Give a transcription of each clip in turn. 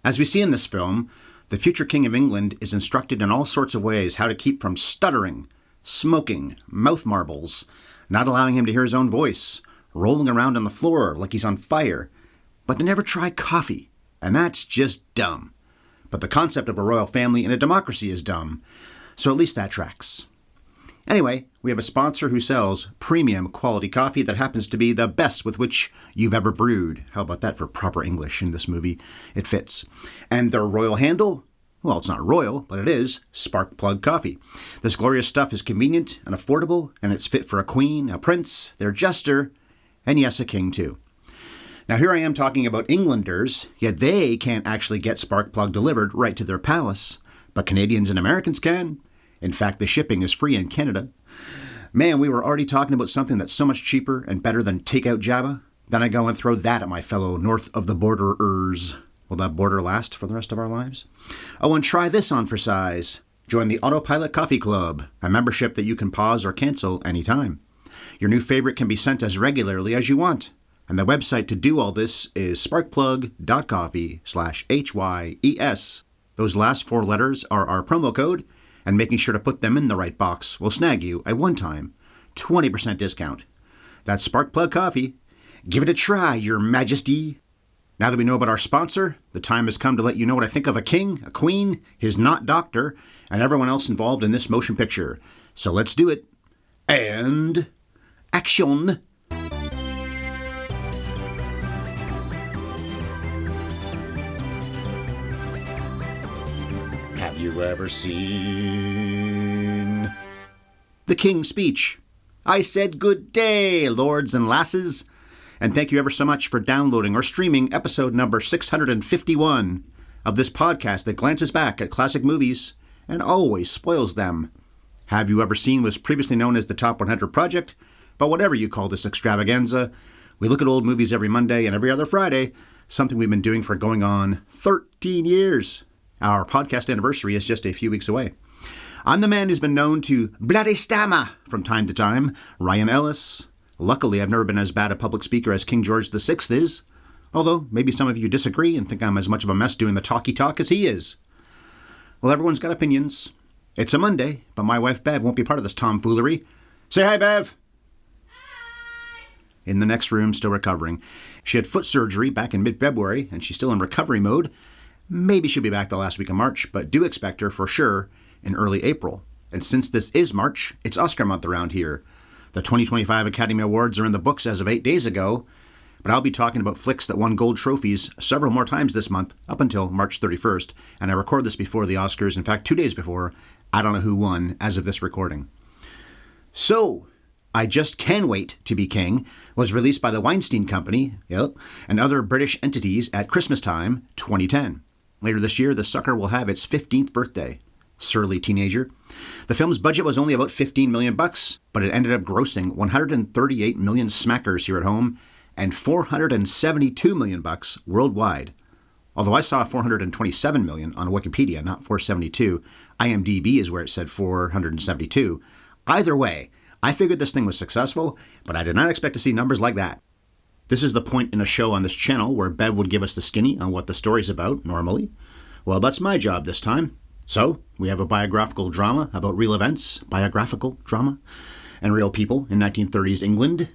As we see in this film, the future King of England is instructed in all sorts of ways how to keep from stuttering, smoking, mouth marbles, not allowing him to hear his own voice, rolling around on the floor like he's on fire. But they never try coffee, and that's just dumb. But the concept of a royal family in a democracy is dumb, so at least that tracks. Anyway, we have a sponsor who sells premium quality coffee that happens to be the best with which you've ever brewed. How about that for proper English in this movie? It fits. And their royal handle? Well, it's not royal, but it is Spark Plug Coffee. This glorious stuff is convenient and affordable, and it's fit for a queen, a prince, their jester, and yes, a king too. Now here I am talking about Englanders, yet they can't actually get Spark Plug delivered right to their palace. But Canadians and Americans can. In fact, the shipping is free in Canada. Man, we were already talking about something that's so much cheaper and better than takeout Java. Then I go and throw that at my fellow north of the borderers. Will that border last for the rest of our lives? Oh, and try this on for size. Join the Autopilot Coffee Club, a membership that you can pause or cancel anytime. Your new favorite can be sent as regularly as you want. And the website to do all this is sparkplug.coffee/HYES. Those last 4 letters are our promo code, and making sure to put them in the right box will snag you a one-time 20% discount. That's Spark Plug Coffee. Give it a try, Your Majesty. Now that we know about our sponsor, the time has come to let you know what I think of a king, a queen, his not doctor, and everyone else involved in this motion picture. So let's do it. And action! Have you ever seen the King's Speech? I said good day, lords and lasses, and thank you ever so much for downloading or streaming episode number 651 of this podcast that glances back at classic movies and always spoils them. Have You Ever Seen was previously known as the Top 100 Project, but whatever you call this extravaganza, we look at old movies every Monday and every other Friday, something we've been doing for going on 13 years. Our podcast anniversary is just a few weeks away. I'm the man who's been known to bloody stammer from time to time, Ryan Ellis. Luckily, I've never been as bad a public speaker as King George VI is, although maybe some of you disagree and think I'm as much of a mess doing the talky talk as he is. Well, everyone's got opinions. It's a Monday, but my wife Bev won't be part of this tomfoolery. Say hi, Bev! Hi! In the next room, still recovering. She had foot surgery back in mid-February, and she's still in recovery mode. Maybe she'll be back the last week of March, but do expect her for sure in early April. And since this is March, it's Oscar month around here. The 2025 Academy Awards are in the books as of 8 days ago, but I'll be talking about flicks that won gold trophies several more times this month, up until March 31st, and I record this before the Oscars, in fact 2 days before. I don't know who won as of this recording. So, I Just Can Wait to Be King was released by the Weinstein Company, and other British entities at Christmas time 2010. Later this year, the sucker will have its 15th birthday. Surly teenager. The film's budget was only about $15 million, but it ended up grossing 138 million smackers here at home and $472 million worldwide. Although I saw 427 million on Wikipedia, not 472. IMDb is where it said 472. Either way, I figured this thing was successful, but I did not expect to see numbers like that. This is the point in a show on this channel where Bev would give us the skinny on what the story's about, normally. Well, that's my job this time. So, we have a biographical drama about real events, biographical drama, and real people in 1930s England.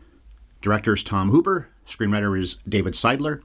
Director's Tom Hooper, screenwriter is David Seidler.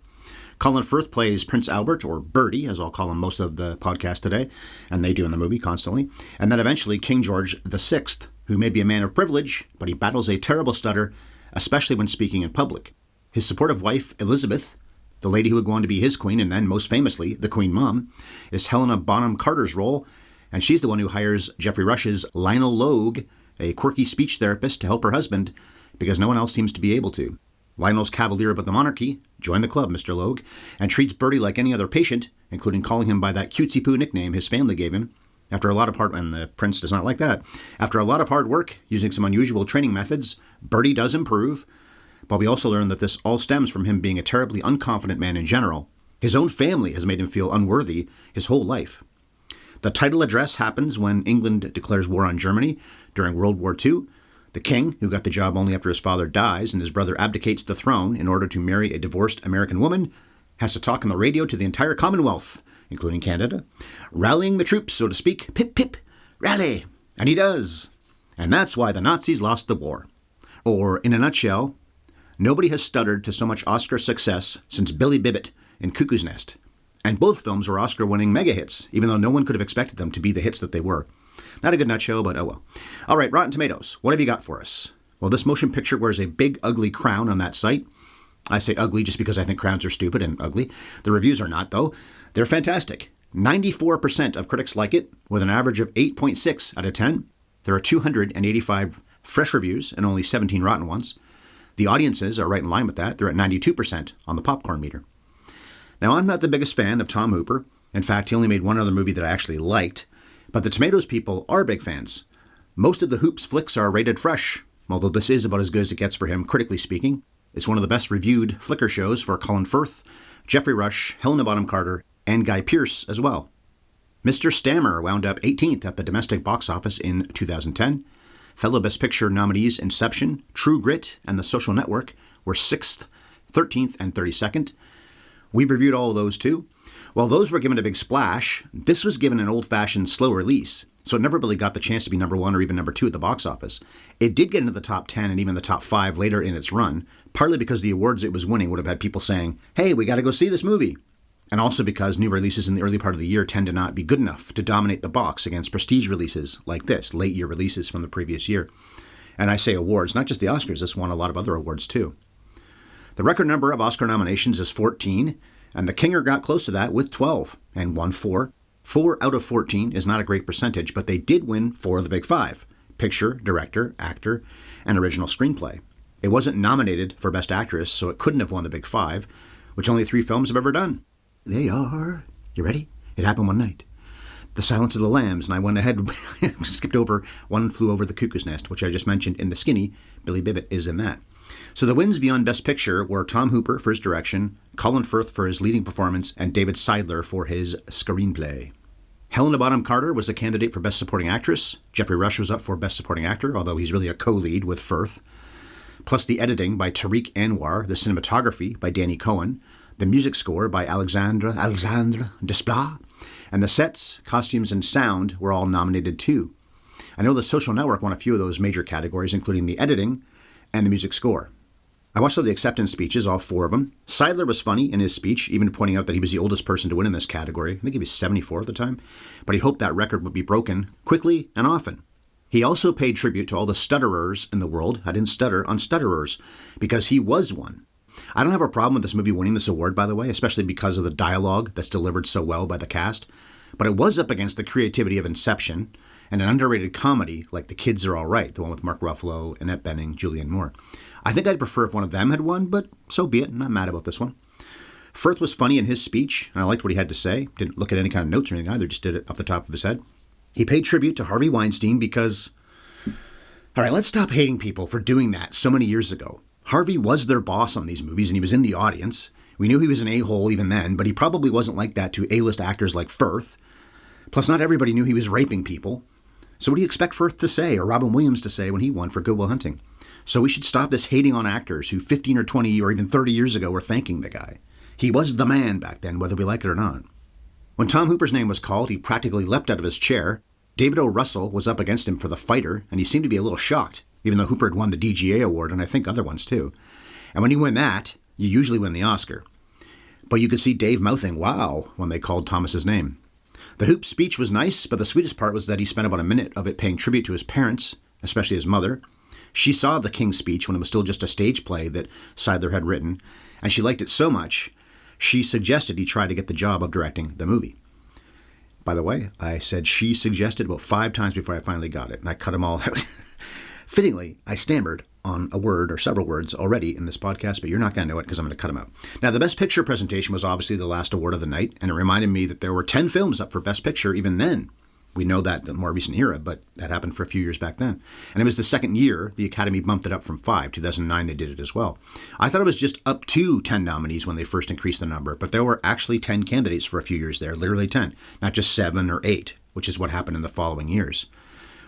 Colin Firth plays Prince Albert, or Bertie, as I'll call him most of the podcast today, and they do in the movie constantly. And then eventually King George VI, who may be a man of privilege, but he battles a terrible stutter, especially when speaking in public. His supportive wife, Elizabeth, the lady who would go on to be his queen, and then, most famously, the Queen Mom, is Helena Bonham Carter's role, and she's the one who hires Geoffrey Rush's Lionel Logue, a quirky speech therapist, to help her husband, because no one else seems to be able to. Lionel's cavalier about the monarchy, join the club, Mr. Logue, and treats Bertie like any other patient, including calling him by that cutesy-poo nickname his family gave him. After a lot of and the prince does not like that. After a lot of hard work, using some unusual training methods, Bertie does improve. But we also learn that this all stems from him being a terribly unconfident man in general. His own family has made him feel unworthy his whole life. The title address happens when England declares war on Germany during World War II. The king, who got the job only after his father dies and his brother abdicates the throne in order to marry a divorced American woman, has to talk on the radio to the entire Commonwealth including Canada, rallying the troops, so to speak, pip, pip, rally. And he does. And that's why the Nazis lost the war. Or, in a nutshell, nobody has stuttered to so much Oscar success since Billy Bibbit in Cuckoo's Nest. And both films were Oscar-winning mega hits, even though no one could have expected them to be the hits that they were. Not a good nutshell, but oh well. All right, Rotten Tomatoes, what have you got for us? Well, this motion picture wears a big, ugly crown on that site. I say ugly just because I think crowns are stupid and ugly. The reviews are not, though. They're fantastic. 94% of critics like it, with an average of 8.6 out of 10. There are 285 fresh reviews and only 17 rotten ones. The audiences are right in line with that. They're at 92% on the popcorn meter. Now, I'm not the biggest fan of Tom Hooper. In fact, he only made one other movie that I actually liked. But the Tomatoes people are big fans. Most of the Hoops flicks are rated fresh, although this is about as good as it gets for him, critically speaking. It's one of the best reviewed Flickr shows for Colin Firth, Geoffrey Rush, Helena Bonham Carter, and Guy Pearce as well. Mr. Stammer wound up 18th at the domestic box office in 2010. Fellow Best Picture nominees Inception, True Grit, and The Social Network were 6th, 13th, and 32nd. We've reviewed all of those too. While those were given a big splash, this was given an old-fashioned slow release, so it never really got the chance to be number 1 or even number 2 at the box office. It did get into the top 10 and even the top 5 later in its run, partly because the awards it was winning would have had people saying, hey, we got to go see this movie. And also because new releases in the early part of the year tend to not be good enough to dominate the box against prestige releases like this, late year releases from the previous year. And I say awards, not just the Oscars, this won a lot of other awards too. The record number of Oscar nominations is 14, and The Kinger got close to that with 12 and won 4. 4 out of 14 is not a great percentage, but they did win 4 of the big 5: picture, director, actor, and original screenplay. It wasn't nominated for Best Actress, so it couldn't have won the big 5, which only 3 films have ever done. They are, you ready? It happened one night. The Silence of the Lambs, and I went ahead and skipped over One Flew Over the Cuckoo's Nest, which I just mentioned in the skinny. Billy Bibbit is in that. So the wins beyond Best Picture were Tom Hooper for his direction, Colin Firth for his leading performance, and David Seidler for his screenplay. Helena Bonham Carter was a candidate for Best Supporting Actress. Geoffrey Rush was up for Best Supporting Actor, although he's really a co-lead with Firth. Plus the editing by Tariq Anwar, the cinematography by Danny Cohen, the music score by Alexandre Desplat, and the sets, costumes, and sound were all nominated too. I know The Social Network won a few of those major categories, including the editing and the music score. I watched all the acceptance speeches, all 4 of them. Seidler was funny in his speech, even pointing out that he was the oldest person to win in this category. I think he was 74 at the time, but he hoped that record would be broken quickly and often. He also paid tribute to all the stutterers in the world. I didn't stutter on stutterers, because he was one. I don't have a problem with this movie winning this award, by the way, especially because of the dialogue that's delivered so well by the cast. But it was up against the creativity of Inception and an underrated comedy like The Kids Are All Right, the one with Mark Ruffalo, Annette Bening, Julianne Moore. I think I'd prefer if one of them had won, but so be it. I'm not mad about this one. Firth was funny in his speech, and I liked what he had to say. Didn't look at any kind of notes or anything either, just did it off the top of his head. He paid tribute to Harvey Weinstein because... All right, let's stop hating people for doing that so many years ago. Harvey was their boss on these movies, and he was in the audience. We knew he was an a-hole even then, but he probably wasn't like that to A-list actors like Firth. Plus, not everybody knew he was raping people. So what do you expect Firth to say, or Robin Williams to say when he won for Good Will Hunting? So we should stop this hating on actors who 15 or 20 or even 30 years ago were thanking the guy. He was the man back then, whether we like it or not. When Tom Hooper's name was called, he practically leapt out of his chair. David O. Russell was up against him for The Fighter, and he seemed to be a little shocked, even though Hooper had won the DGA award, and I think other ones too. And when you win that, you usually win the Oscar. But you could see Dave mouthing, wow, when they called Thomas's name. The Hoop speech was nice, but the sweetest part was that he spent about a minute of it paying tribute to his parents, especially his mother. She saw the King's Speech when it was still just a stage play that Seidler had written, and she liked it so much, she suggested he try to get the job of directing the movie. By the way, I said she suggested about 5 times before I finally got it, and I cut them all out. Fittingly, I stammered on a word or several words already in this podcast, but you're not going to know it because I'm going to cut them out. Now, the Best Picture presentation was obviously the last award of the night, and it reminded me that there were 10 films up for Best Picture even then. We know that in the more recent era, but that happened for a few years back then. And it was the second year the Academy bumped it up from 5. 2009, they did it as well. I thought it was just up to 10 nominees when they first increased the number, but there were actually 10 candidates for a few years there, literally 10, not just 7 or 8, which is what happened in the following years.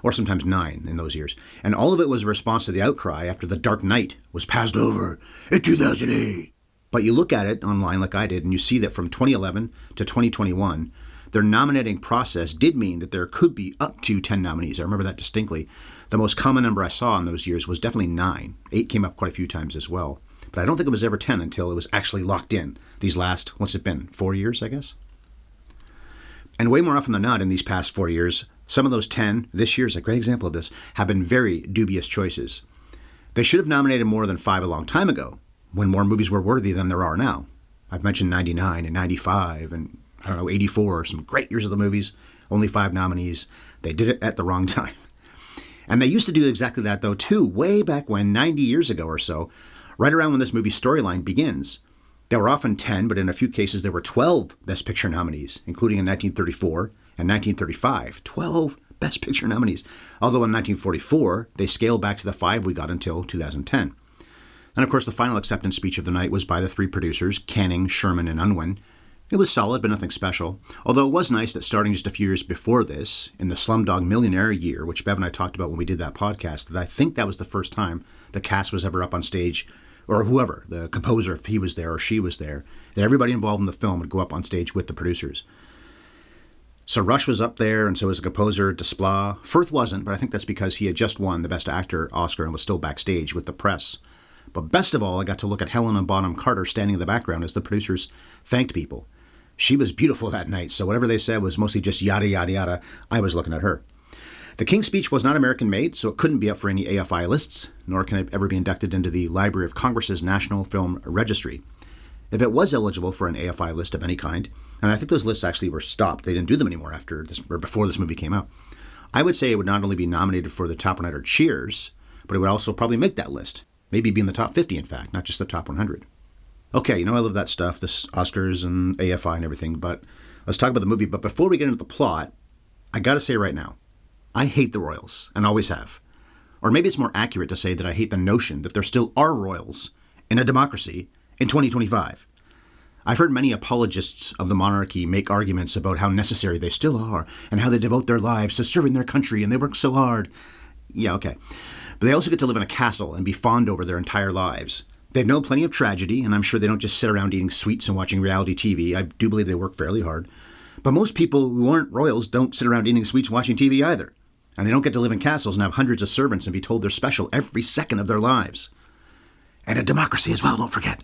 Or sometimes 9 in those years. And all of it was a response to the outcry after The Dark Knight was passed over in 2008. But you look at it online like I did, and you see that from 2011 to 2021, their nominating process did mean that there could be up to 10 nominees. I remember that distinctly. The most common number I saw in those years was definitely 9. 8 came up quite a few times as well. But I don't think it was ever 10 until it was actually locked in. These last, what's it been, 4 years, I guess? And way more often than not in these past 4 years, some of those 10, this year's a great example of this, have been very dubious choices. They should have nominated more than 5 a long time ago, when more movies were worthy than there are now. I've mentioned 99 and 95 and, 84, some great years of the movies, only 5 nominees. They did it at the wrong time. And they used to do exactly that, though, too, way back when, 90 years ago or so, right around when this movie's storyline begins. There were often 10, but in a few cases there were 12 Best Picture nominees, including in 1934 and 1935. 12 Best Picture nominees. Although in 1944, they scaled back to the 5 we got until 2010. And of course, the final acceptance speech of the night was by the 3 producers, Canning, Sherman, and Unwin. It was solid, but nothing special. Although it was nice that starting just a few years before this, in the Slumdog Millionaire year, which Bev and I talked about when we did that podcast, that I think that was the first time the cast was ever up on stage, or whoever, the composer, if he was there or she was there, that everybody involved in the film would go up on stage with the producers. So Rush was up there, and so was the composer, Desplat. Firth wasn't, but I think that's because he had just won the Best Actor Oscar and was still backstage with the press. But best of all, I got to look at Helena Bonham Carter standing in the background as the producers thanked people. She was beautiful that night, so whatever they said was mostly just yada, yada, yada. I was looking at her. The King's Speech was not American-made, so it couldn't be up for any AFI lists, nor can it ever be inducted into the Library of Congress's National Film Registry. If it was eligible for an AFI list of any kind, and I think those lists actually were stopped, they didn't do them anymore after this or before this movie came out, I would say it would not only be nominated for the top 100 cheers, but it would also probably make that list. Maybe be in the top 50, in fact, not just the top 100. Okay, I love that stuff, this Oscars and AFI and everything, but let's talk about the movie. But before we get into the plot, I gotta say right now, I hate the royals, and always have. Or maybe it's more accurate to say that I hate the notion that there still are royals in a democracy in 2025. I've heard many apologists of the monarchy make arguments about how necessary they still are, and how they devote their lives to serving their country, and they work so hard. Yeah, okay. But they also get to live in a castle and be fawned over their entire lives. They've known plenty of tragedy, and I'm sure they don't just sit around eating sweets and watching reality TV. I do believe they work fairly hard. But most people who aren't royals don't sit around eating sweets and watching TV either. And they don't get to live in castles and have hundreds of servants and be told they're special every second of their lives. And a democracy as well, don't forget.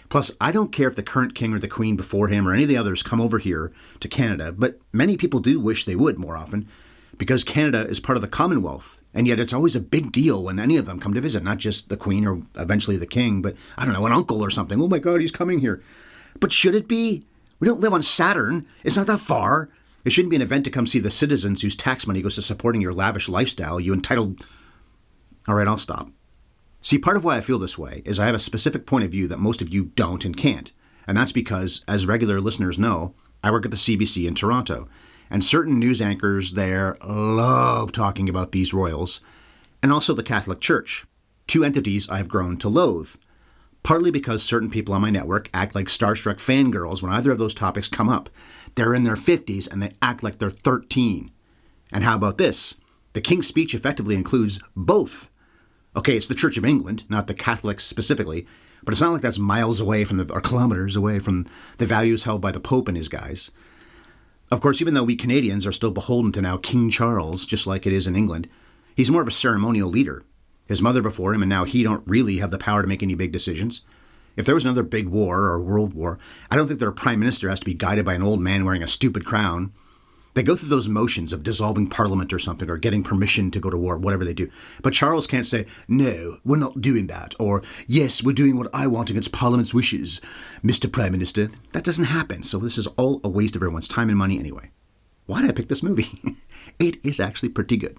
Plus, I don't care if the current king or the queen before him or any of the others come over here to Canada, but many people do wish they would more often, because Canada is part of the Commonwealth. And yet it's always a big deal when any of them come to visit, not just the queen or eventually the king, but, I don't know, an uncle or something. Oh my God, he's coming here. But should it be? We don't live on Saturn. It's not that far. It shouldn't be an event to come see the citizens whose tax money goes to supporting your lavish lifestyle, you entitled... All right, I'll stop. See, part of why I feel this way is I have a specific point of view that most of you don't and can't. And that's because, as regular listeners know, I work at the CBC in Toronto. And certain news anchors there love talking about these royals, and also the Catholic Church, 2 entities I've grown to loathe, partly because certain people on my network act like starstruck fangirls when either of those topics come up. They're in their 50s and they act like they're 13. And how about this? The King's Speech effectively includes both. Okay, it's the Church of England, not the Catholics specifically, but it's not like that's miles away from or kilometers away from the values held by the Pope and his guys. Of course, even though we Canadians are still beholden to now King Charles, just like it is in England, he's more of a ceremonial leader. His mother before him and now he don't really have the power to make any big decisions. If there was another big war or world war, I don't think their prime minister has to be guided by an old man wearing a stupid crown. They go through those motions of dissolving parliament or something, or getting permission to go to war, whatever they do. But Charles can't say, no, we're not doing that, or yes, we're doing what I want against Parliament's wishes, Mr. Prime Minister. That doesn't happen, so this is all a waste of everyone's time and money anyway. Why did I pick this movie? It is actually pretty good.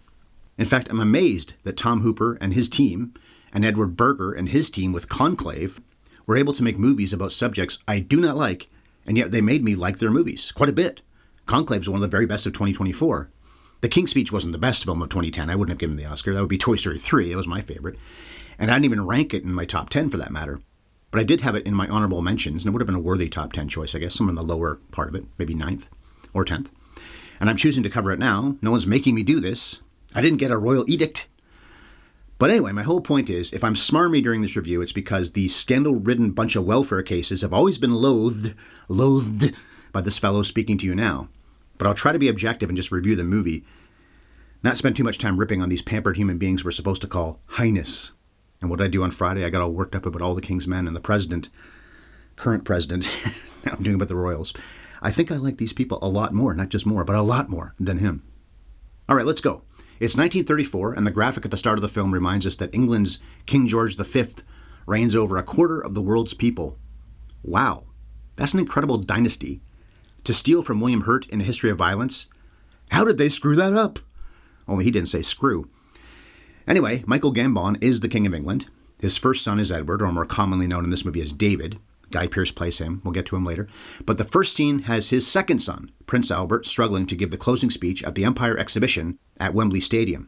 In fact, I'm amazed that Tom Hooper and his team, and Edward Berger and his team with Conclave, were able to make movies about subjects I do not like, and yet they made me like their movies quite a bit. Conclave is one of the very best of 2024. The King's Speech wasn't the best film of 2010. I wouldn't have given the Oscar. That would be Toy Story 3. It was my favorite. And I didn't even rank it in my top 10 for that matter. But I did have it in my honorable mentions, and it would have been a worthy top 10 choice, I guess, somewhere in the lower part of it, maybe 9th or 10th. And I'm choosing to cover it now. No one's making me do this. I didn't get a royal edict. But anyway, my whole point is, if I'm smarmy during this review, it's because these scandal-ridden bunch of welfare cases have always been loathed by this fellow speaking to you now. But I'll try to be objective and just review the movie, not spend too much time ripping on these pampered human beings we're supposed to call highness. And what did I do on Friday? I got all worked up about all the king's men and the president, current president. Now I'm doing about the royals. I think I like these people a lot more, not just more, but a lot more than him. All right, let's go. It's 1934, and the graphic at the start of the film reminds us that England's King George V reigns over a quarter of the world's people. Wow, that's an incredible dynasty. To steal from William Hurt in A History of Violence? How did they screw that up? Only he didn't say screw. Anyway, Michael Gambon is the King of England. His first son is Edward, or more commonly known in this movie as David. Guy Pearce plays him. We'll get to him later. But the first scene has his second son, Prince Albert, struggling to give the closing speech at the Empire Exhibition at Wembley Stadium.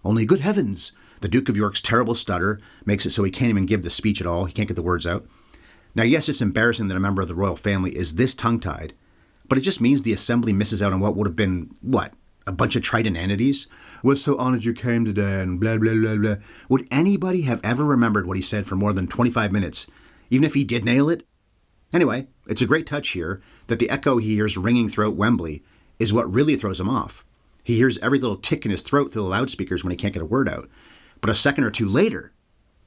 Only, good heavens, the Duke of York's terrible stutter makes it so he can't even give the speech at all. He can't get the words out. Now, yes, it's embarrassing that a member of the royal family is this tongue-tied, but it just means the assembly misses out on what would have been, a bunch of trite inanities? We're so honored you came today, and blah, blah, blah, blah. Would anybody have ever remembered what he said for more than 25 minutes, even if he did nail it? Anyway, it's a great touch here that the echo he hears ringing throughout Wembley is what really throws him off. He hears every little tick in his throat through the loudspeakers when he can't get a word out. But a second or two later,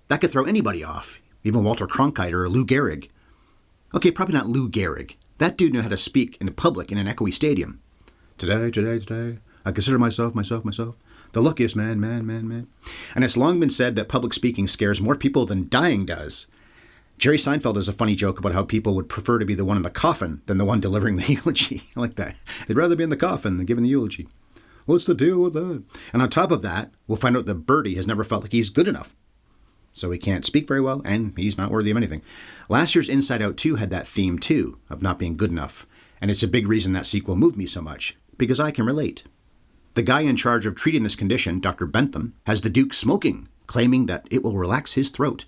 that could throw anybody off, even Walter Cronkite or Lou Gehrig. Okay, probably not Lou Gehrig. That dude knew how to speak in public in an echoey stadium. Today, I consider myself, the luckiest man. And it's long been said that public speaking scares more people than dying does. Jerry Seinfeld has a funny joke about how people would prefer to be the one in the coffin than the one delivering the eulogy. I like that. They'd rather be in the coffin than giving the eulogy. What's the deal with that? And on top of that, we'll find out that Bertie has never felt like he's good enough. So he can't speak very well, and he's not worthy of anything. Last year's Inside Out 2 had that theme, too, of not being good enough. And it's a big reason that sequel moved me so much, because I can relate. The guy in charge of treating this condition, Dr. Bentham, has the Duke smoking, claiming that it will relax his throat.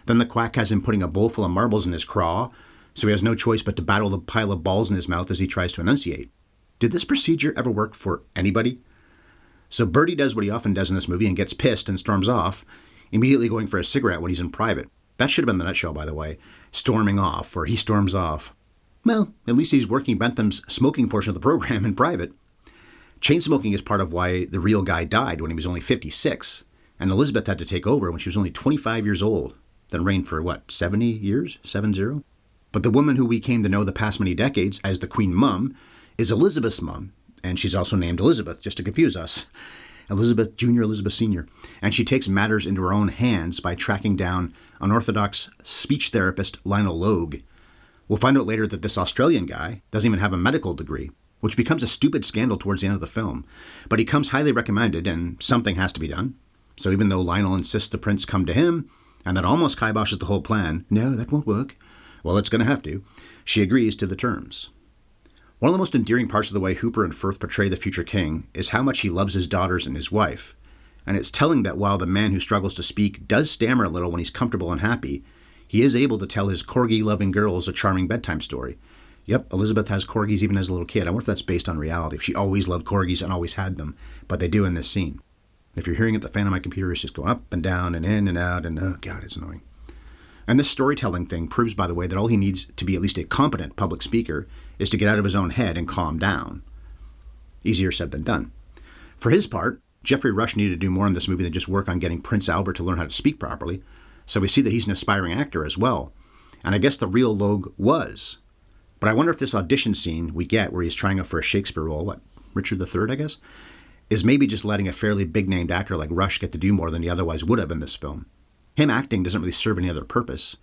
Then the quack has him putting a bowl full of marbles in his craw, so he has no choice but to battle the pile of balls in his mouth as he tries to enunciate. Did this procedure ever work for anybody? So Bertie does what he often does in this movie and gets pissed and storms off, immediately going for a cigarette when he's in private. That should have been the nutshell, by the way. Storming off, or he storms off. Well, at least he's working Bentham's smoking portion of the program in private. Chain smoking is part of why the real guy died when he was only 56, and Elizabeth had to take over when she was only 25 years old, then reigned for, 70 years? 70? But the woman who we came to know the past many decades as the Queen Mum is Elizabeth's mum, and she's also named Elizabeth, just to confuse us. Elizabeth Jr., Elizabeth Sr., and she takes matters into her own hands by tracking down unorthodox speech therapist Lionel Logue. We'll find out later that this Australian guy doesn't even have a medical degree, which becomes a stupid scandal towards the end of the film. But he comes highly recommended, and something has to be done. So even though Lionel insists the prince come to him, and that almost kiboshes the whole plan, no, that won't work, well, it's going to have to, she agrees to the terms. One of the most endearing parts of the way Hooper and Firth portray the future king is how much he loves his daughters and his wife. And it's telling that while the man who struggles to speak does stammer a little when he's comfortable and happy, he is able to tell his corgi-loving girls a charming bedtime story. Yep, Elizabeth has corgis even as a little kid. I wonder if that's based on reality, if she always loved corgis and always had them, but they do in this scene. If you're hearing it, the fan on my computer is just going up and down and in and out, and oh God, it's annoying. And this storytelling thing proves, by the way, that all he needs to be at least a competent public speaker is to get out of his own head and calm down. Easier said than done. For his part, Geoffrey Rush needed to do more in this movie than just work on getting Prince Albert to learn how to speak properly, so we see that he's an aspiring actor as well. And I guess the real Logue was. But I wonder if this audition scene we get where he's trying out for a Shakespeare role, Richard III, I guess, is maybe just letting a fairly big-named actor like Rush get to do more than he otherwise would have in this film. Him acting doesn't really serve any other purpose.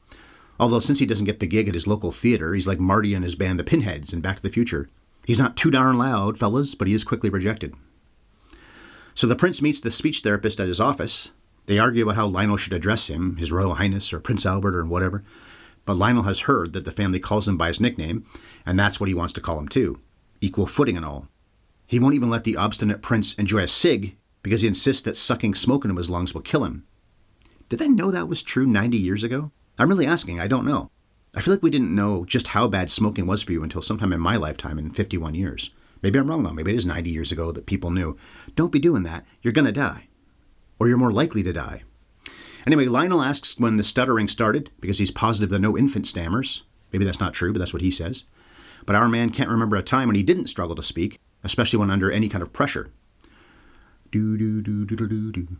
Although since he doesn't get the gig at his local theater, he's like Marty and his band the Pinheads in Back to the Future. He's not too darn loud, fellas, but he is quickly rejected. So the prince meets the speech therapist at his office. They argue about how Lionel should address him, His Royal Highness or Prince Albert or whatever. But Lionel has heard that the family calls him by his nickname, and that's what he wants to call him too. Equal footing and all. He won't even let the obstinate prince enjoy a cig because he insists that sucking smoke into his lungs will kill him. Did they know that was true 90 years ago? I'm really asking, I don't know. I feel like we didn't know just how bad smoking was for you until sometime in my lifetime in 51 years. Maybe I'm wrong though, maybe it is 90 years ago that people knew, don't be doing that, you're gonna die. or you're more likely to die. Anyway, Lionel asks when the stuttering started, because he's positive that no infant stammers. Maybe that's not true, but that's what he says. But our man can't remember a time when he didn't struggle to speak, especially when under any kind of pressure. Do-do-do-do-do-do.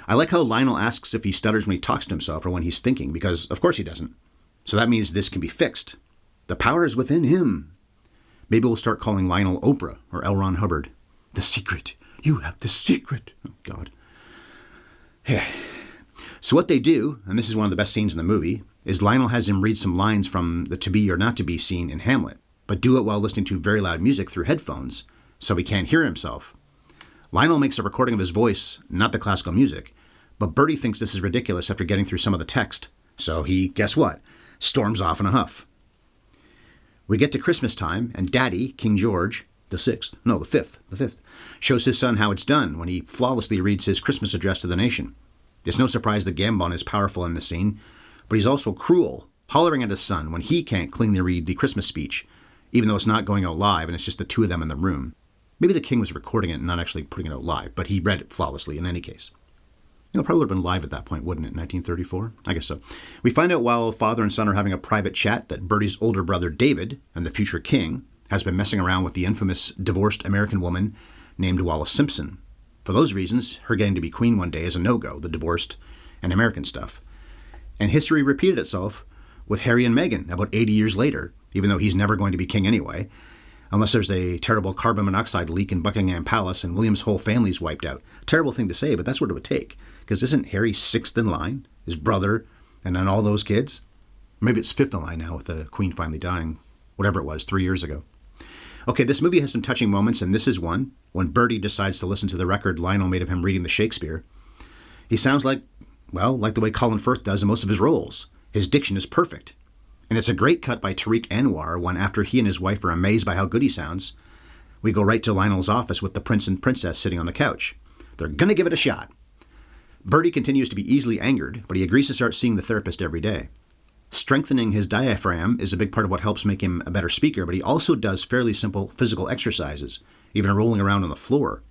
I like how Lionel asks if he stutters when he talks to himself or when he's thinking, because of course he doesn't. So that means this can be fixed. The power is within him. Maybe we'll start calling Lionel Oprah or L. Ron Hubbard. The secret. You have the secret. Oh, God. So what they do, and this is one of the best scenes in the movie, is Lionel has him read some lines from the to be or not to be scene in Hamlet, but do it while listening to very loud music through headphones, so he can't hear himself. Lionel makes a recording of his voice, not the classical music, but Bertie thinks this is ridiculous after getting through some of the text, so he, guess what, storms off in a huff. We get to Christmas time, and Daddy, King George, the fifth, shows his son how it's done when he flawlessly reads his Christmas address to the nation. It's no surprise that Gambon is powerful in this scene, but he's also cruel, hollering at his son when he can't cleanly read the Christmas speech, even though it's not going out live and it's just the two of them in the room. Maybe the king was recording it and not actually putting it out live, but he read it flawlessly in any case. It probably would have been live at that point, wouldn't it, 1934? I guess so. We find out while father and son are having a private chat that Bertie's older brother David, and the future king, has been messing around with the infamous divorced American woman named Wallis Simpson. For those reasons, her getting to be queen one day is a no-go, the divorced and American stuff. And history repeated itself with Harry and Meghan about 80 years later, even though he's never going to be king anyway, unless there's a terrible carbon monoxide leak in Buckingham Palace and William's whole family's wiped out. Terrible thing to say, but that's what it would take. Because isn't Harry sixth in line? His brother, and then all those kids? Maybe it's fifth in line now with the Queen finally dying, whatever it was, 3 years ago. Okay, this movie has some touching moments, and this is one, when Bertie decides to listen to the record Lionel made of him reading the Shakespeare. He sounds like the way Colin Firth does in most of his roles. His diction is perfect. And it's a great cut by Tariq Anwar when, after he and his wife are amazed by how good he sounds, we go right to Lionel's office with the prince and princess sitting on the couch. They're going to give it a shot. Bertie continues to be easily angered, but he agrees to start seeing the therapist every day. Strengthening his diaphragm is a big part of what helps make him a better speaker, but he also does fairly simple physical exercises, even rolling around on the floor.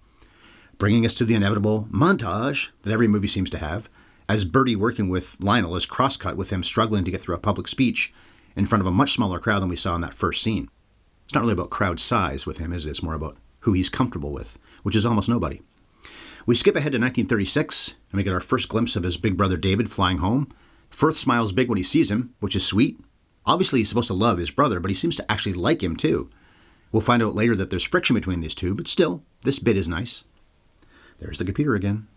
Bringing us to the inevitable montage that every movie seems to have, as Bertie working with Lionel is cross-cut with him struggling to get through a public speech in front of a much smaller crowd than we saw in that first scene. It's not really about crowd size with him, is it? It's more about who he's comfortable with, which is almost nobody. We skip ahead to 1936, and we get our first glimpse of his big brother David flying home. Firth smiles big when he sees him, which is sweet. Obviously, he's supposed to love his brother, but he seems to actually like him, too. We'll find out later that there's friction between these two, but still, this bit is nice. There's the computer again.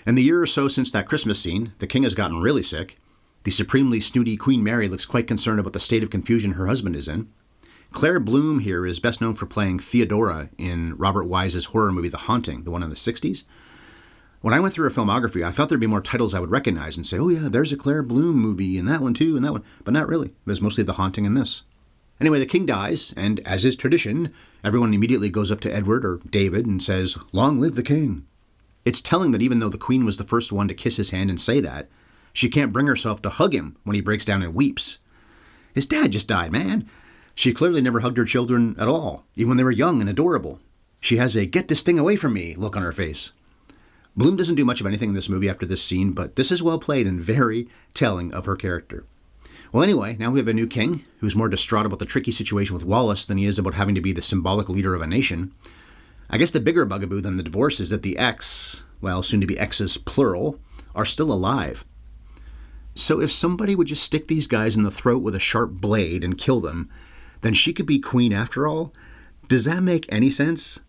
In the year or so since that Christmas scene, the king has gotten really sick. The supremely snooty Queen Mary looks quite concerned about the state of confusion her husband is in. Claire Bloom here is best known for playing Theodora in Robert Wise's horror movie The Haunting, the one in the 60s. When I went through her filmography, I thought there'd be more titles I would recognize and say, oh yeah, there's a Claire Bloom movie, and that one too, and that one. But not really. There's mostly The Haunting and this. Anyway, the king dies, and as is tradition, everyone immediately goes up to Edward or David and says, "Long live the king." It's telling that even though the queen was the first one to kiss his hand and say that, she can't bring herself to hug him when he breaks down and weeps. His dad just died, man. She clearly never hugged her children at all, even when they were young and adorable. She has a "get this thing away from me" look on her face. Bloom doesn't do much of anything in this movie after this scene, but this is well played and very telling of her character. Well, anyway, now we have a new king who's more distraught about the tricky situation with Wallis than he is about having to be the symbolic leader of a nation. I guess the bigger bugaboo than the divorce is that the ex, well, soon to be exes plural, are still alive. So if somebody would just stick these guys in the throat with a sharp blade and kill them, then she could be queen after all? Does that make any sense?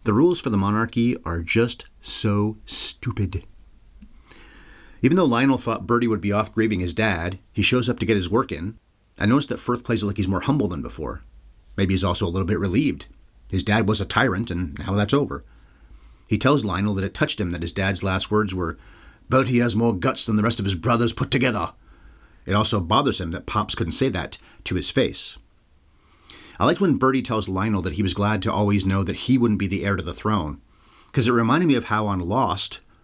The rules for the monarchy are just so stupid. Even though Lionel thought Bertie would be off grieving his dad, he shows up to get his work in. I noticed that Firth plays it like he's more humble than before. Maybe he's also a little bit relieved. His dad was a tyrant, and now that's over. He tells Lionel that it touched him that his dad's last words were, "Bertie has more guts than the rest of his brothers put together." It also bothers him that Pops couldn't say that to his face. I liked when Bertie tells Lionel that he was glad to always know that he wouldn't be the heir to the throne, because it reminded me of how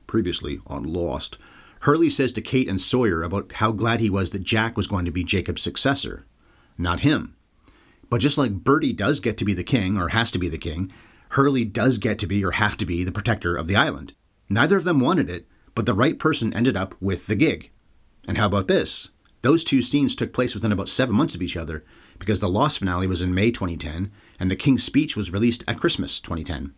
previously on Lost, Hurley says to Kate and Sawyer about how glad he was that Jack was going to be Jacob's successor, not him. But just like Bertie does get to be the king, or has to be the king, Hurley does get to be or have to be the protector of the island. Neither of them wanted it, but the right person ended up with the gig. And how about this? Those two scenes took place within about 7 months of each other, because the Lost finale was in May 2010, and the King's Speech was released at Christmas 2010.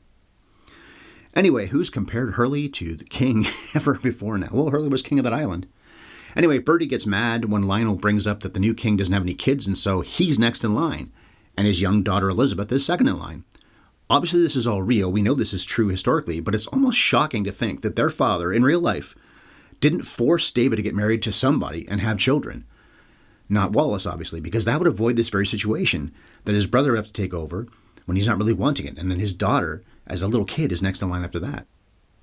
Anyway, who's compared Hurley to the king ever before now? Well, Hurley was king of that island. Anyway, Bertie gets mad when Lionel brings up that the new king doesn't have any kids, and so he's next in line, and his young daughter Elizabeth is second in line. Obviously, this is all real. We know this is true historically, but it's almost shocking to think that their father, in real life, didn't force David to get married to somebody and have children. Not Wallace, obviously, because that would avoid this very situation, that his brother would have to take over when he's not really wanting it, and then his daughter, as a little kid, is next in line after that.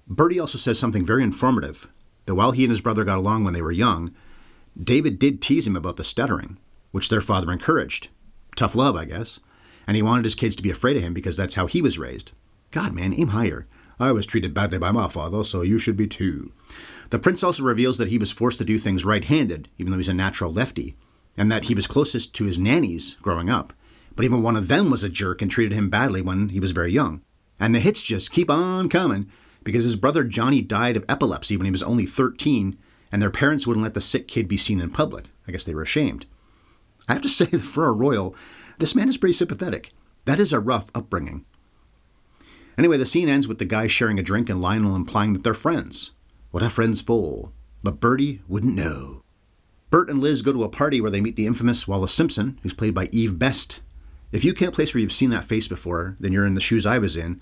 Bertie also says something very informative, that while he and his brother got along when they were young, David did tease him about the stuttering, which their father encouraged. Tough love, I guess. And he wanted his kids to be afraid of him because that's how he was raised. God, man, aim higher. I was treated badly by my father, so you should be too. The prince also reveals that he was forced to do things right-handed, even though he's a natural lefty, and that he was closest to his nannies growing up. But even one of them was a jerk and treated him badly when he was very young. And the hits just keep on coming, because his brother Johnny died of epilepsy when he was only 13, and their parents wouldn't let the sick kid be seen in public. I guess they were ashamed. I have to say that for a royal, this man is pretty sympathetic. That is a rough upbringing. Anyway, the scene ends with the guy sharing a drink and Lionel implying that they're friends. What are friends for? But Bertie wouldn't know. Bert and Liz go to a party where they meet the infamous Wallace Simpson, who's played by Eve Best. If you can't place where you've seen that face before, then you're in the shoes I was in.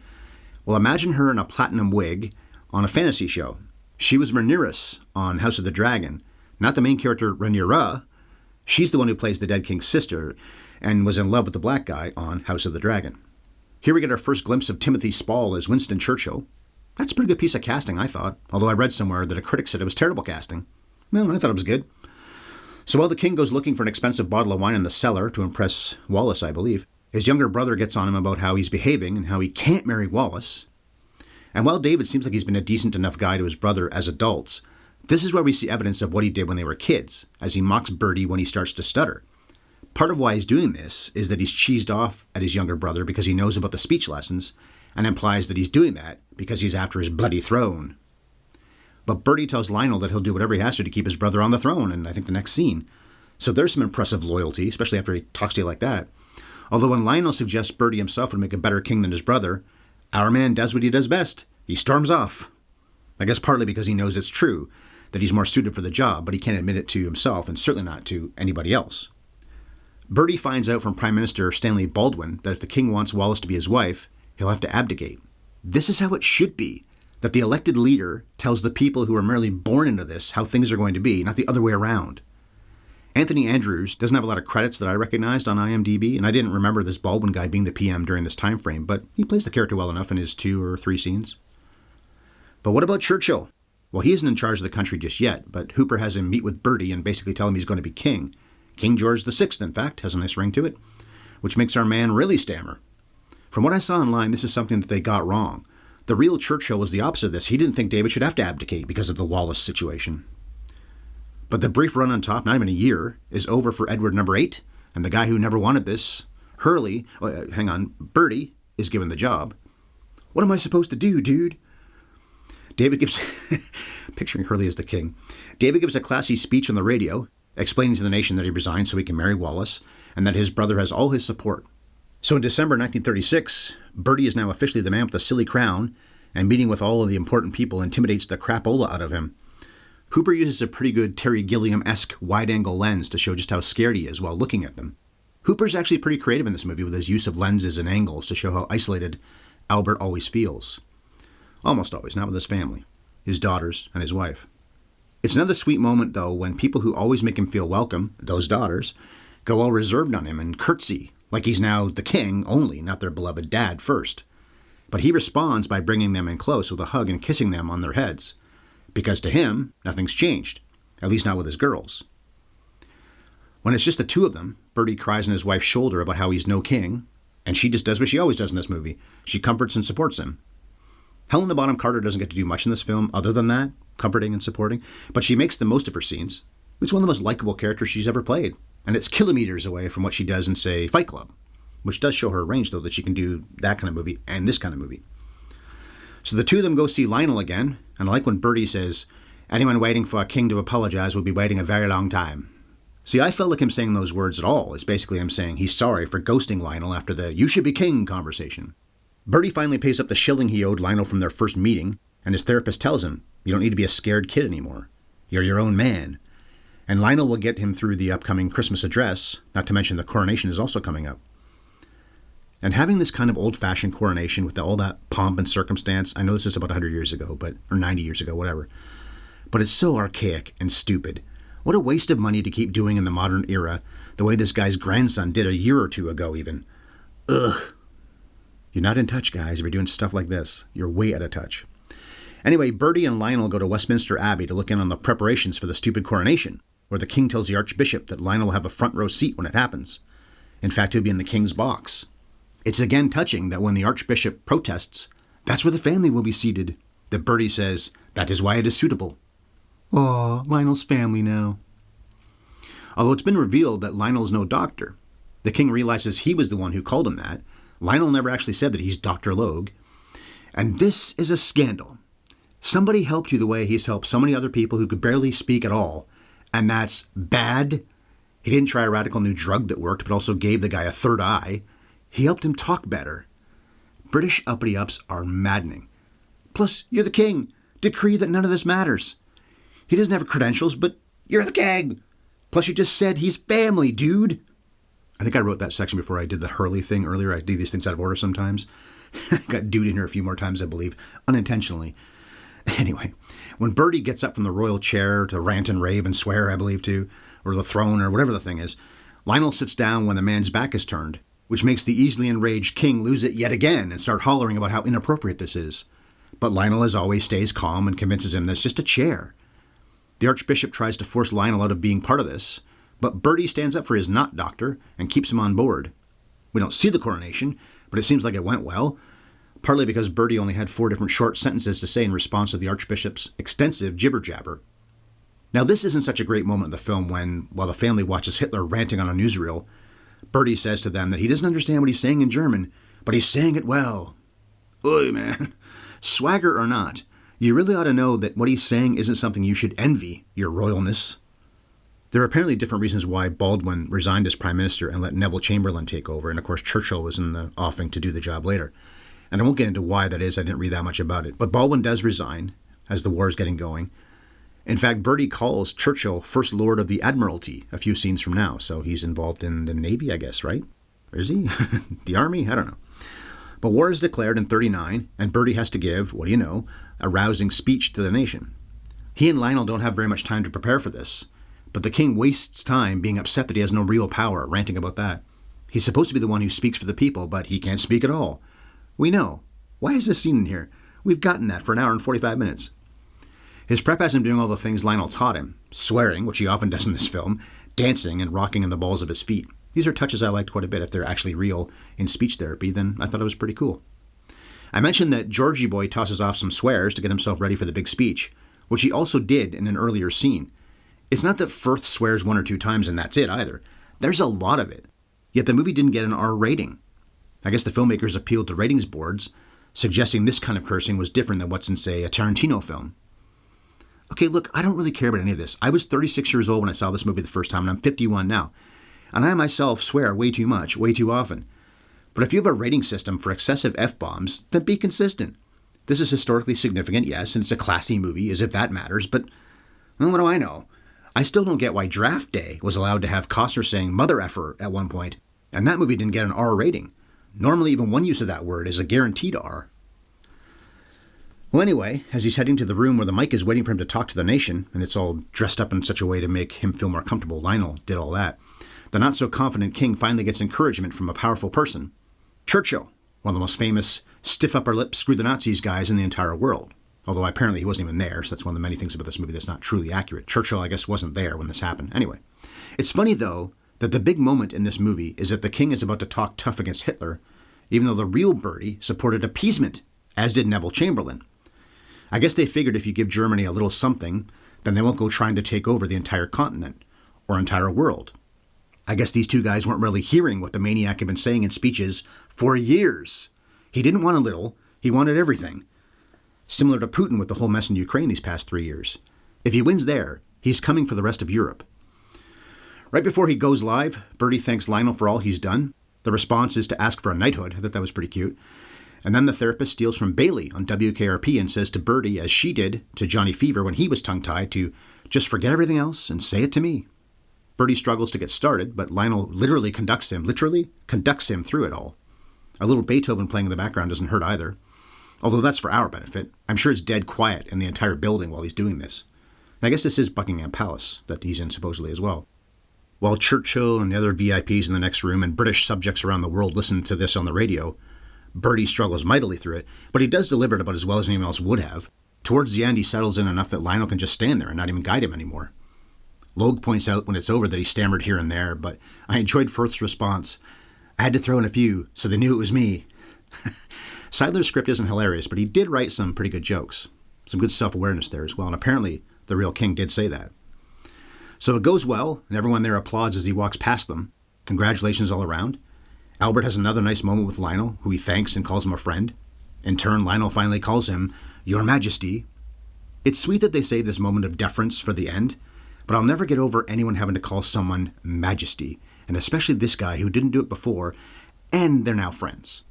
Well, imagine her in a platinum wig on a fantasy show. She was Rhaenyra on House of the Dragon, not the main character Rhaenyra. She's the one who plays the dead king's sister and was in love with the black guy on House of the Dragon. Here we get our first glimpse of Timothy Spall as Winston Churchill. That's a pretty good piece of casting, I thought, although I read somewhere that a critic said it was terrible casting. Well, I thought it was good. So while the king goes looking for an expensive bottle of wine in the cellar to impress Wallace, I believe, his younger brother gets on him about how he's behaving and how he can't marry Wallace. And while David seems like he's been a decent enough guy to his brother as adults, this is where we see evidence of what he did when they were kids, as he mocks Bertie when he starts to stutter. Part of why he's doing this is that he's cheesed off at his younger brother because he knows about the speech lessons, and implies that he's doing that because he's after his bloody throne. But Bertie tells Lionel that he'll do whatever he has to keep his brother on the throne, and I think the next scene. So there's some impressive loyalty, especially after he talks to you like that. Although when Lionel suggests Bertie himself would make a better king than his brother, our man does what he does best. He storms off. I guess partly because he knows it's true, that he's more suited for the job, but he can't admit it to himself, and certainly not to anybody else. Bertie finds out from Prime Minister Stanley Baldwin that if the king wants Wallace to be his wife, he'll have to abdicate. This is how it should be, that the elected leader tells the people who are merely born into this how things are going to be, not the other way around. Anthony Andrews doesn't have a lot of credits that I recognized on IMDb, and I didn't remember this Baldwin guy being the PM during this time frame, but he plays the character well enough in his 2 or 3 scenes. But what about Churchill? Well, he isn't in charge of the country just yet, but Hooper has him meet with Bertie and basically tell him he's going to be king. King George VI, in fact, has a nice ring to it, which makes our man really stammer. From what I saw online, this is something that they got wrong. The real Churchill was the opposite of this. He didn't think David should have to abdicate because of the Wallace situation. But the brief run on top, not even a year, is over for Edward number 8, and the guy who never wanted this, Bertie, is given the job. What am I supposed to do, dude? David gives, picturing Hurley as the king, David gives a classy speech on the radio, explaining to the nation that he resigned so he can marry Wallace, and that his brother has all his support. So in December 1936, Bertie is now officially the man with the silly crown, and meeting with all of the important people intimidates the crapola out of him. Hooper uses a pretty good Terry Gilliam-esque wide-angle lens to show just how scared he is while looking at them. Hooper's actually pretty creative in this movie with his use of lenses and angles to show how isolated Albert always feels. Almost always, not with his family, his daughters, and his wife. It's another sweet moment, though, when people who always make him feel welcome, those daughters, go all reserved on him and curtsy, like he's now the king only, not their beloved dad first. But he responds by bringing them in close with a hug and kissing them on their heads. Because to him, nothing's changed, at least not with his girls. When it's just the two of them, Bertie cries on his wife's shoulder about how he's no king, and she just does what she always does in this movie. She comforts and supports him. Helena Bonham Carter doesn't get to do much in this film other than that, comforting and supporting, but she makes the most of her scenes. It's one of the most likable characters she's ever played, and it's kilometers away from what she does in, say, Fight Club, which does show her range, though, that she can do that kind of movie and this kind of movie. So the two of them go see Lionel again, and I like when Bertie says, Anyone waiting for a king to apologize will be waiting a very long time. See, I felt like him saying those words at all. It's basically him saying he's sorry for ghosting Lionel after the "you should be king" conversation. Bertie finally pays up the shilling he owed Lionel from their first meeting, and his therapist tells him, you don't need to be a scared kid anymore. You're your own man. And Lionel will get him through the upcoming Christmas address, not to mention the coronation is also coming up. And having this kind of old-fashioned coronation with all that pomp and circumstance, I know this is about 100 years ago, or 90 years ago, whatever, but it's so archaic and stupid. What a waste of money to keep doing in the modern era, the way this guy's grandson did a year or two ago even. Ugh. You're not in touch, guys, if you're doing stuff like this. You're way out of touch. Anyway, Bertie and Lionel go to Westminster Abbey to look in on the preparations for the stupid coronation, where the king tells the archbishop that Lionel will have a front row seat when it happens. In fact, he'll be in the king's box. It's again touching that when the archbishop protests, that's where the family will be seated, that Bertie says, that is why it is suitable. Aw, Lionel's family now. Although it's been revealed that Lionel's no doctor, the king realizes he was the one who called him that. Lionel never actually said that he's Dr. Logue. And this is a scandal. Somebody helped you the way he's helped so many other people who could barely speak at all, and that's bad. He didn't try a radical new drug that worked, but also gave the guy a third eye. He helped him talk better. British uppity-ups are maddening. Plus, you're the king. Decree that none of this matters. He doesn't have credentials, but you're the king. Plus, you just said he's family, dude. I think I wrote that section before I did the Hurley thing earlier. I do these things out of order sometimes. I got dude in here a few more times, I believe, unintentionally. Anyway, when Bertie gets up from the royal chair to rant and rave and swear, I believe, or the throne, or whatever the thing is, Lionel sits down when the man's back is turned, which makes the easily enraged king lose it yet again and start hollering about how inappropriate this is. But Lionel, as always, stays calm and convinces him that it's just a chair. The archbishop tries to force Lionel out of being part of this, but Bertie stands up for his not doctor and keeps him on board. We don't see the coronation, but it seems like it went well, partly because Bertie only had 4 different short sentences to say in response to the archbishop's extensive jibber-jabber. Now, this isn't such a great moment in the film when, while the family watches Hitler ranting on a newsreel, Bertie says to them that he doesn't understand what he's saying in German, but he's saying it well. Oy, man. Swagger or not, you really ought to know that what he's saying isn't something you should envy, your royalness. There are apparently different reasons why Baldwin resigned as prime minister and let Neville Chamberlain take over, and of course Churchill was in the offing to do the job later. And I won't get into why that is, I didn't read that much about it. But Baldwin does resign as the war is getting going. In fact, Bertie calls Churchill First Lord of the Admiralty a few scenes from now, so he's involved in the Navy, I guess, right? Or is he? The Army? I don't know. But war is declared in 1939, and Bertie has to give, what do you know, a rousing speech to the nation. He and Lionel don't have very much time to prepare for this, but the king wastes time being upset that he has no real power, ranting about that. He's supposed to be the one who speaks for the people, but he can't speak at all. We know. Why is this scene in here? We've gotten that for an hour and 45 minutes. His prep has him doing all the things Lionel taught him, swearing, which he often does in this film, dancing and rocking in the balls of his feet. These are touches I liked quite a bit. If they're actually real in speech therapy, then I thought it was pretty cool. I mentioned that Georgie Boy tosses off some swears to get himself ready for the big speech, which he also did in an earlier scene. It's not that Firth swears 1 or 2 times and that's it either. There's a lot of it. Yet the movie didn't get an R rating. I guess the filmmakers appealed to ratings boards, suggesting this kind of cursing was different than what's in, say, a Tarantino film. Okay, look, I don't really care about any of this. I was 36 years old when I saw this movie the first time, and I'm 51 now. And I myself swear way too much, way too often. But if you have a rating system for excessive F-bombs, then be consistent. This is historically significant, yes, and it's a classy movie, as if that matters, but well, what do I know? I still don't get why Draft Day was allowed to have Costner saying mother effer at one point, and that movie didn't get an R rating. Normally, even one use of that word is a guaranteed R. Well, anyway, as he's heading to the room where the mic is waiting for him to talk to the nation, and it's all dressed up in such a way to make him feel more comfortable, Lionel did all that, the not-so-confident king finally gets encouragement from a powerful person. Churchill, one of the most famous stiff-upper-lip screw-the-Nazis guys in the entire world. Although apparently he wasn't even there, so that's one of the many things about this movie that's not truly accurate. Churchill, I guess, wasn't there when this happened. Anyway, it's funny, though, that the big moment in this movie is that the king is about to talk tough against Hitler, even though the real Bertie supported appeasement, as did Neville Chamberlain. I guess they figured if you give Germany a little something, then they won't go trying to take over the entire continent, or entire world. I guess these two guys weren't really hearing what the maniac had been saying in speeches for years. He didn't want a little, he wanted everything. Similar to Putin with the whole mess in Ukraine these past 3 years. If he wins there, he's coming for the rest of Europe. Right before he goes live, Bertie thanks Lionel for all he's done. The response is to ask for a knighthood. I thought that was pretty cute. And then the therapist steals from Bailey on WKRP and says to Bertie, as she did to Johnny Fever when he was tongue-tied, to just forget everything else and say it to me. Bertie struggles to get started, but Lionel literally conducts him through it all. A little Beethoven playing in the background doesn't hurt either. Although that's for our benefit. I'm sure it's dead quiet in the entire building while he's doing this. And I guess this is Buckingham Palace that he's in supposedly as well. While Churchill and the other VIPs in the next room and British subjects around the world listen to this on the radio, Bertie struggles mightily through it, but he does deliver it about as well as anyone else would have. Towards the end, he settles in enough that Lionel can just stand there and not even guide him anymore. Logue points out when it's over that he stammered here and there, but I enjoyed Firth's response. I had to throw in a few, so they knew it was me. Seidler's script isn't hilarious, but he did write some pretty good jokes. Some good self-awareness there as well, and apparently the real king did say that. So it goes well, and everyone there applauds as he walks past them. Congratulations all around. Albert has another nice moment with Lionel, who he thanks and calls him a friend. In turn, Lionel finally calls him, Your Majesty. It's sweet that they save this moment of deference for the end, but I'll never get over anyone having to call someone Majesty, and especially this guy who didn't do it before, and they're now friends.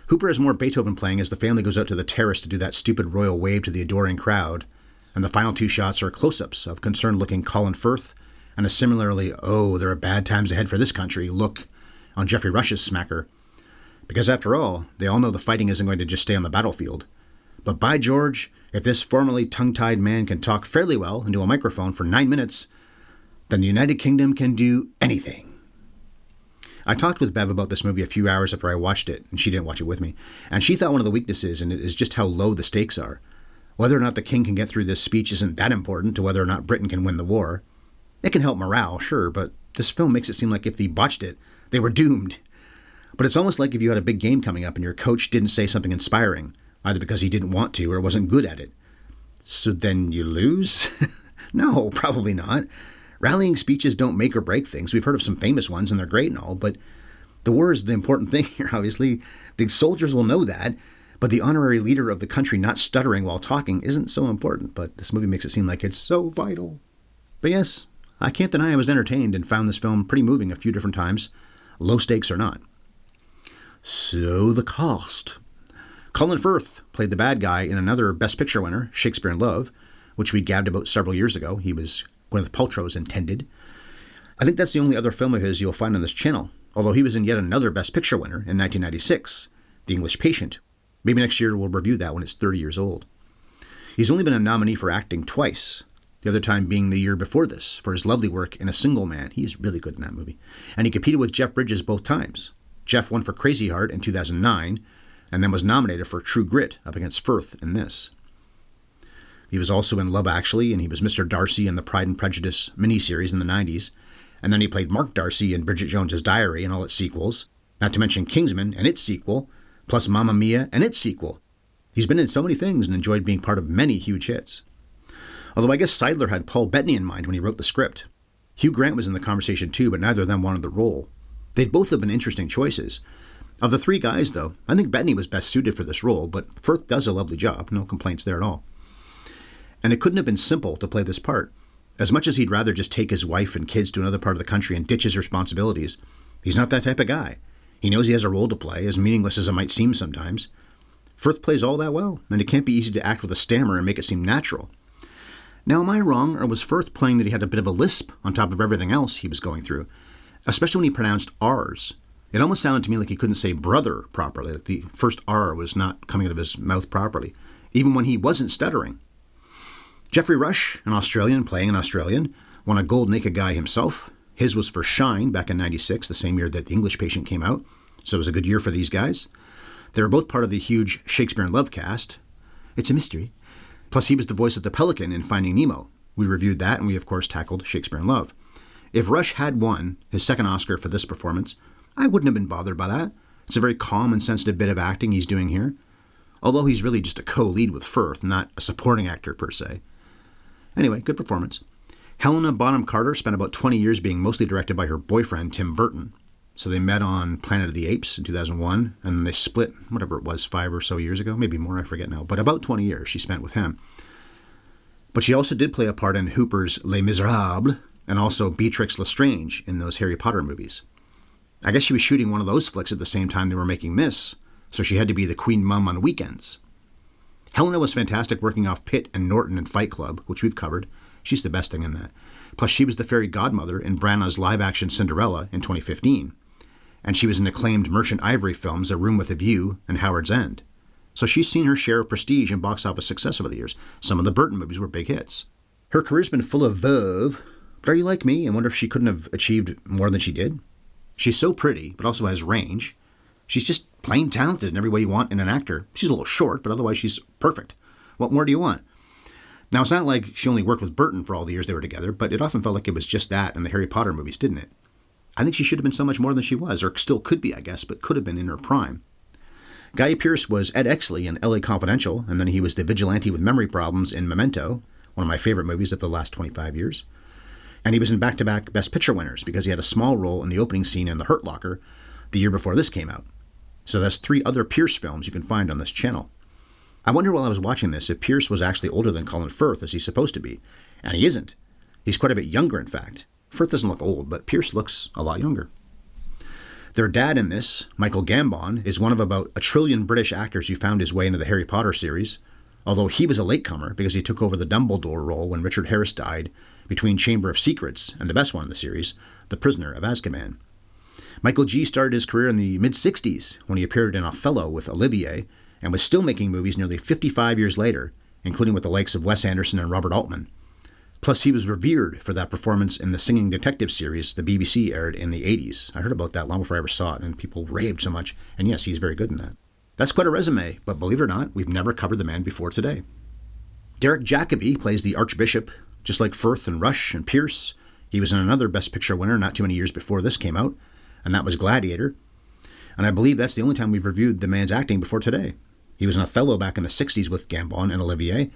Hooper has more Beethoven playing as the family goes out to the terrace to do that stupid royal wave to the adoring crowd, and the final two shots are close-ups of concerned-looking Colin Firth and a similarly, oh, there are bad times ahead for this country look on Geoffrey Rush's smacker. Because after all, they all know the fighting isn't going to just stay on the battlefield. But by George, if this formerly tongue-tied man can talk fairly well into a microphone for 9 minutes, then the United Kingdom can do anything. I talked with Bev about this movie a few hours after I watched it, and she didn't watch it with me, and she thought one of the weaknesses in it is just how low the stakes are. Whether or not the king can get through this speech isn't that important to whether or not Britain can win the war. It can help morale, sure, but this film makes it seem like if he botched it, they were doomed. But it's almost like if you had a big game coming up and your coach didn't say something inspiring, either because he didn't want to or wasn't good at it. So then you lose? No, probably not. Rallying speeches don't make or break things. We've heard of some famous ones, and they're great and all, but the war is the important thing here, obviously. The soldiers will know that, but the honorary leader of the country not stuttering while talking isn't so important, but this movie makes it seem like it's so vital. But yes, I can't deny I was entertained and found this film pretty moving a few different times, low stakes or not. So the cast. Colin Firth played the bad guy in another Best Picture winner, Shakespeare in Love, which we gabbed about several years ago. He was Gwyneth Paltrow's intended. I think that's the only other film of his you'll find on this channel, although he was in yet another Best Picture winner in 1996, The English Patient. Maybe next year we'll review that when it's 30 years old. He's only been a nominee for acting twice, the other time being the year before this, for his lovely work in A Single Man. He is really good in that movie. And he competed with Jeff Bridges both times. Jeff won for Crazy Heart in 2009, and then was nominated for True Grit up against Firth in this. He was also in Love Actually, and he was Mr. Darcy in the Pride and Prejudice miniseries in the 90s. And then he played Mark Darcy in Bridget Jones's Diary and all its sequels, not to mention Kingsman and its sequel, plus Mamma Mia and its sequel. He's been in so many things and enjoyed being part of many huge hits. Although I guess Seidler had Paul Bettany in mind when he wrote the script. Hugh Grant was in the conversation too, but neither of them wanted the role. They'd both have been interesting choices. Of the three guys, though, I think Bettany was best suited for this role, but Firth does a lovely job. No complaints there at all. And it couldn't have been simple to play this part. As much as he'd rather just take his wife and kids to another part of the country and ditch his responsibilities, he's not that type of guy. He knows he has a role to play, as meaningless as it might seem sometimes. Firth plays all that well, and it can't be easy to act with a stammer and make it seem natural. Now, am I wrong, or was Firth playing that he had a bit of a lisp on top of everything else he was going through? Especially when he pronounced R's. It almost sounded to me like he couldn't say brother properly, like the first R was not coming out of his mouth properly, even when he wasn't stuttering. Geoffrey Rush, an Australian playing an Australian, won a Gold Naked Guy himself. His was for Shine back in 96, the same year that The English Patient came out, so it was a good year for these guys. They were both part of the huge Shakespeare in Love cast. It's a mystery. Plus, he was the voice of the Pelican in Finding Nemo. We reviewed that, and we, of course, tackled Shakespeare in Love. If Rush had won his second Oscar for this performance, I wouldn't have been bothered by that. It's a very calm and sensitive bit of acting he's doing here. Although he's really just a co-lead with Firth, not a supporting actor per se. Anyway, good performance. Helena Bonham Carter spent about 20 years being mostly directed by her boyfriend, Tim Burton. So they met on Planet of the Apes in 2001, and then they split, whatever it was, 5 or so years ago, maybe more, I forget now, but about 20 years she spent with him. But she also did play a part in Hooper's Les Miserables and also Beatrix Lestrange in those Harry Potter movies. I guess she was shooting one of those flicks at the same time they were making this, so she had to be the queen mum on weekends. Helena was fantastic working off Pitt and Norton in Fight Club, which we've covered. She's the best thing in that. Plus, she was the fairy godmother in Branagh's live-action Cinderella in 2015. And she was in acclaimed Merchant Ivory films A Room with a View and Howard's End. So she's seen her share of prestige and box office success over the years. Some of the Burton movies were big hits. Her career's been full of verve, but are you like me and wonder if she couldn't have achieved more than she did? She's so pretty, but also has range. She's just plain talented in every way you want in an actor. She's a little short, but otherwise she's perfect. What more do you want? Now, it's not like she only worked with Burton for all the years they were together, but it often felt like it was just that in the Harry Potter movies, didn't it? I think she should have been so much more than she was, or still could be, I guess, but could have been in her prime. Guy Pearce was Ed Exley in L.A. Confidential, and then he was the vigilante with memory problems in Memento, one of my favorite movies of the last 25 years. And he was in back-to-back Best Picture winners because he had a small role in the opening scene in The Hurt Locker the year before this came out. So that's 3 other Pearce films you can find on this channel. I wonder while I was watching this if Pearce was actually older than Colin Firth as he's supposed to be. And he isn't. He's quite a bit younger, in fact. Firth doesn't look old, but Pearce looks a lot younger. Their dad in this, Michael Gambon, is one of about 1 trillion British actors who found his way into the Harry Potter series, although he was a latecomer because he took over the Dumbledore role when Richard Harris died between Chamber of Secrets and the best one in the series, The Prisoner of Azkaban. Michael G. started his career in the mid-60s when he appeared in Othello with Olivier and was still making movies nearly 55 years later, including with the likes of Wes Anderson and Robert Altman. Plus, he was revered for that performance in the Singing Detective series the BBC aired in the 80s. I heard about that long before I ever saw it, and people raved so much. And yes, he's very good in that. That's quite a resume, but believe it or not, we've never covered the man before today. Derek Jacobi plays the Archbishop, just like Firth and Rush and Pearce. He was in another Best Picture winner not too many years before this came out, and that was Gladiator. And I believe that's the only time we've reviewed the man's acting before today. He was in Othello back in the 60s with Gambon and Olivier,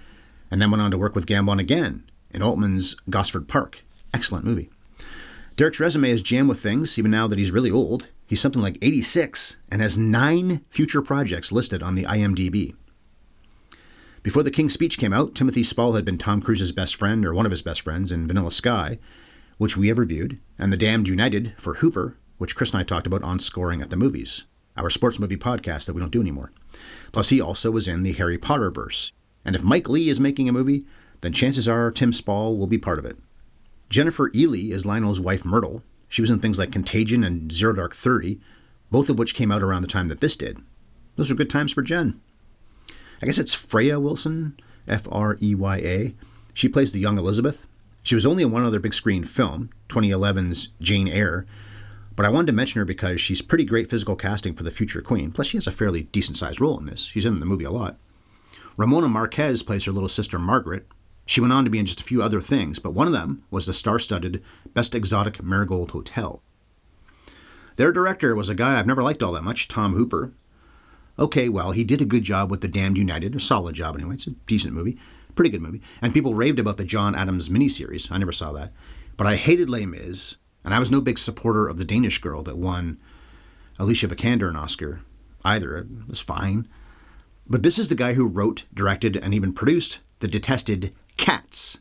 and then went on to work with Gambon again in Altman's Gosford Park. Excellent movie. Derek's resume is jammed with things, even now that he's really old. He's something like 86 and has 9 future projects listed on the IMDb. Before The King's Speech came out, Timothy Spall had been Tom Cruise's best friend, or one of his best friends, in Vanilla Sky, which we have reviewed, and The Damned United for Hooper, which Chris and I talked about on Scoring at the Movies, our sports movie podcast that we don't do anymore. Plus, he also was in the Harry Potter verse. And if Mike Leigh is making a movie, then chances are Tim Spall will be part of it. Jennifer Ely is Lionel's wife Myrtle. She was in things like Contagion and Zero Dark 30, both of which came out around the time that this did. Those are good times for Jen. I guess it's Freya Wilson, Freya. She plays the young Elizabeth. She was only in one other big screen film, 2011's Jane Eyre, but I wanted to mention her because she's pretty great physical casting for the future queen. Plus, she has a fairly decent-sized role in this. She's in the movie a lot. Ramona Marquez plays her little sister Margaret. She went on to be in just a few other things, but one of them was the star-studded Best Exotic Marigold Hotel. Their director was a guy I've never liked all that much, Tom Hooper. Okay, well, he did a good job with The Damned United, a solid job anyway. It's a decent movie, pretty good movie. And people raved about the John Adams miniseries. I never saw that. But I hated Les Mis, and I was no big supporter of the Danish Girl that won Alicia Vikander an Oscar either. It was fine. But this is the guy who wrote, directed, and even produced the detested Cats,